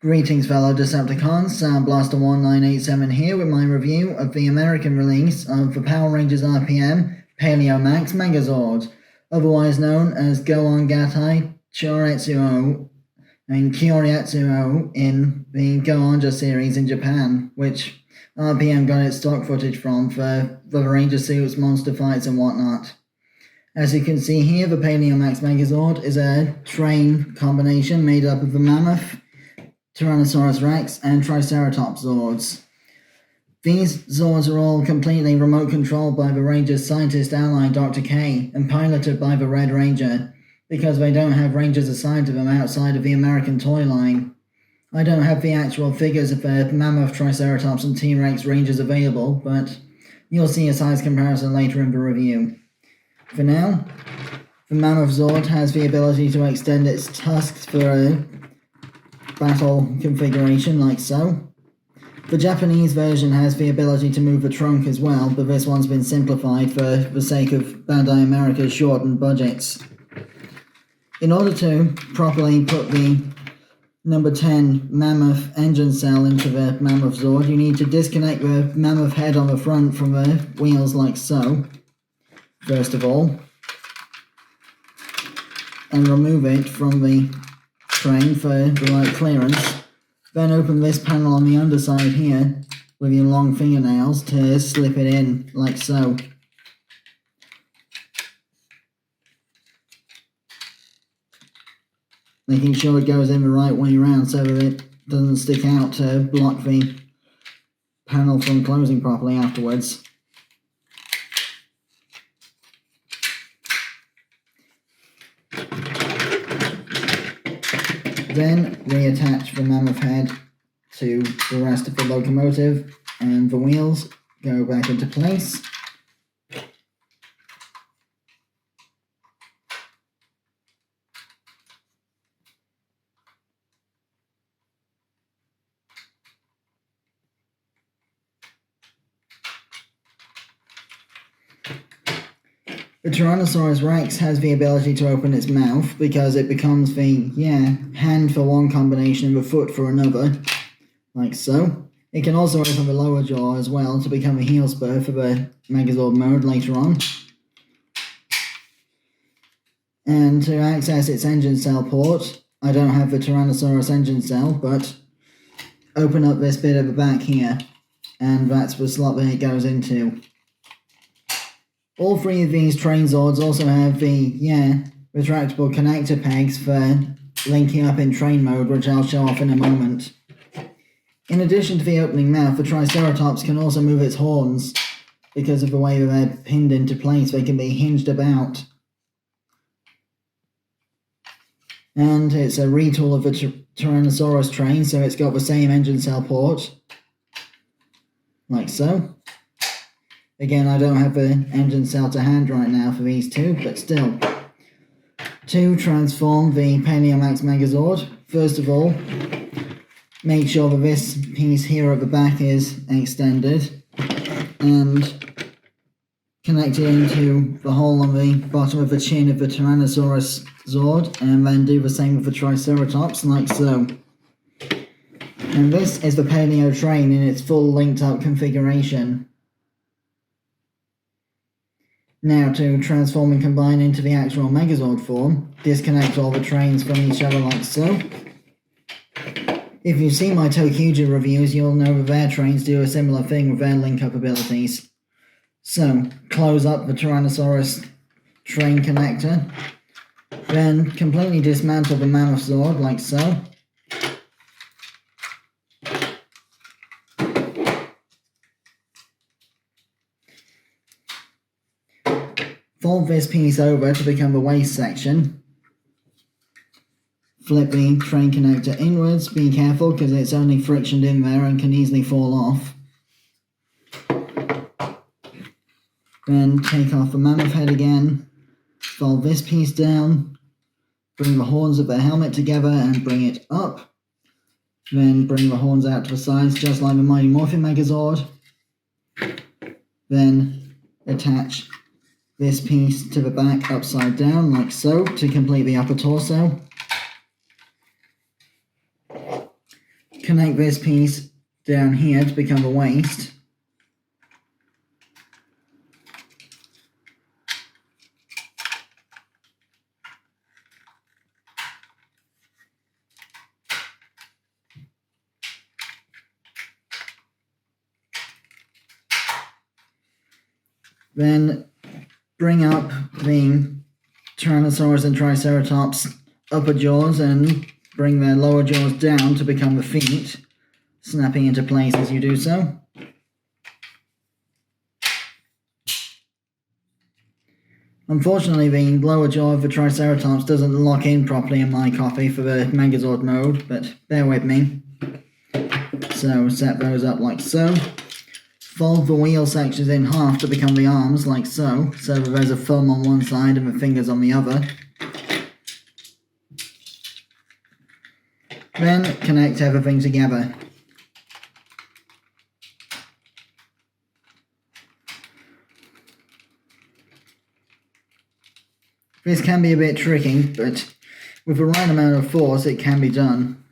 Greetings fellow Decepticons, Sound Blaster 1987 here with my review of the American release of the Power Rangers RPM PaleoMax Megazord, otherwise known as Go-Onger Kyoretsu-Oh and Kyoretsu-Oh in the Go-Onger series in Japan, which RPM got its stock footage from for the Ranger suits, monster fights and whatnot. As you can see here, the PaleoMax Megazord is a train combination made up of the Mammoth, Tyrannosaurus Rex, and Triceratops Zords. These Zords are all completely remote controlled by the Ranger's scientist ally Dr. K and piloted by the Red Ranger, because they don't have Rangers assigned to them outside of the American toy line. I don't have the actual figures of the Mammoth, Triceratops, and T-Rex Rangers available, but you'll see a size comparison later in the review. For now, the Mammoth Zord has the ability to extend its tusks for a battle configuration like so. The Japanese version has the ability to move the trunk as well, but this one's been simplified for the sake of Bandai America's shortened budgets. In order to properly put the number 10 Mammoth engine cell into the Mammoth Zord, you need to disconnect the Mammoth head on the front from the wheels like so, first of all, and remove it from the train for the right clearance. Then open this panel on the underside here with your long fingernails to slip it in like so. Making sure it goes in the right way around so that it doesn't stick out to block the panel from closing properly afterwards. Then reattach the Mammoth head to the rest of the locomotive and the wheels go back into place. The Tyrannosaurus Rex has the ability to open its mouth because it becomes the, hand for one combination and the foot for another, like so. It can also open the lower jaw as well to become a heel spur for the Megazord mode later on. And to access its engine cell port, I don't have the Tyrannosaurus engine cell, but open up this bit at the back here, and that's the slot that it goes into. All three of these train Zords also have the, retractable connector pegs for linking up in train mode, which I'll show off in a moment. In addition to the opening mouth, the Triceratops can also move its horns. Because of the way they're pinned into place, they can be hinged about. And it's a retool of the Tyrannosaurus train, so it's got the same engine cell port. Like so. Again, I don't have the engine cell to hand right now for these two, but still. To transform the PaleoMax Megazord, first of all, make sure that this piece here at the back is extended and connect it into the hole on the bottom of the chin of the Tyrannosaurus Zord, and then do the same with the Triceratops, like so. And this is the Paleo train in its full linked up configuration. Now to transform and combine into the actual Megazord form, disconnect all the trains from each other like so. If you've seen my Tokuja reviews, you'll know that their trains do a similar thing with their link-up abilities. So, close up the Tyrannosaurus train connector, then completely dismantle the Mammoth Zord like so. Fold this piece over to become the waist section. Flip the train connector inwards, be careful because it's only frictioned in there and can easily fall off. Then take off the Mammoth head again, fold this piece down, bring the horns of the helmet together and bring it up. Then bring the horns out to the sides just like the Mighty Morphin Megazord. Then attach this piece to the back upside down like so to complete the upper torso. connect this piece down here to become a waist. Then bring up the Tyrannosaurus and Triceratops upper jaws and bring their lower jaws down to become the feet, snapping into place as you do so. Unfortunately, the lower jaw of the Triceratops doesn't lock in properly in my copy for the Megazord mode, but bear with me. So set those up like so. Fold the wheel sections in half to become the arms, like so that there's a thumb on one side and the fingers on the other. Then connect everything together. This can be a bit tricky, but with the right amount of force it can be done.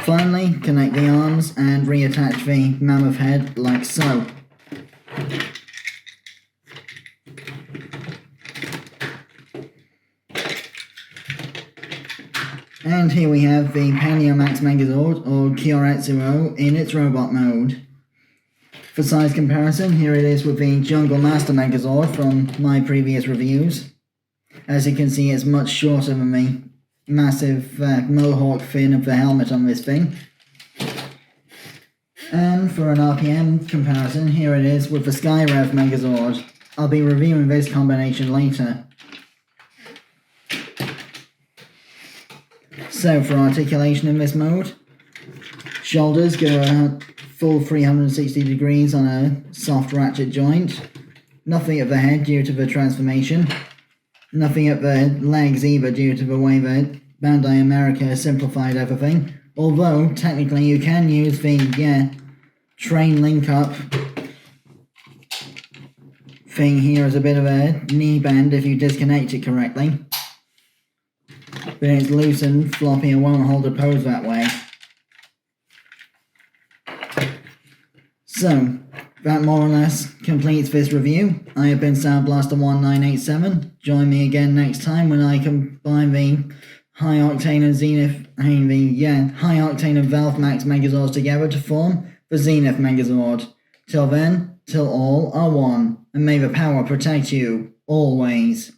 Finally, connect the arms and reattach the mammoth head like so. And here we have the PaleoMax Megazord, or Kyoretsu-Oh, in its robot mode. For size comparison, here it is with the Jungle Master Megazord from my previous reviews. As you can see, it's much shorter than the massive mohawk fin of the helmet on this thing. And for an RPM comparison, here it is with the SkyRev Megazord. I'll be reviewing this combination later. So for articulation in this mode, shoulders go a full 360 degrees on a soft ratchet joint. Nothing at the head due to the transformation. Nothing at the legs either due to the way that Bandai America simplified everything. Although, technically you can use the, train link-up thing here as a bit of a knee bend if you disconnect it correctly. But it's loose and floppy and won't hold a pose that way. So, that more or less completes this review. I have been Soundblaster1987. Join me again next time when I combine the high octane and high octane and ValveMax Megazords together to form the Zenith Megazord. Till then, till all are one, and may the power protect you, always.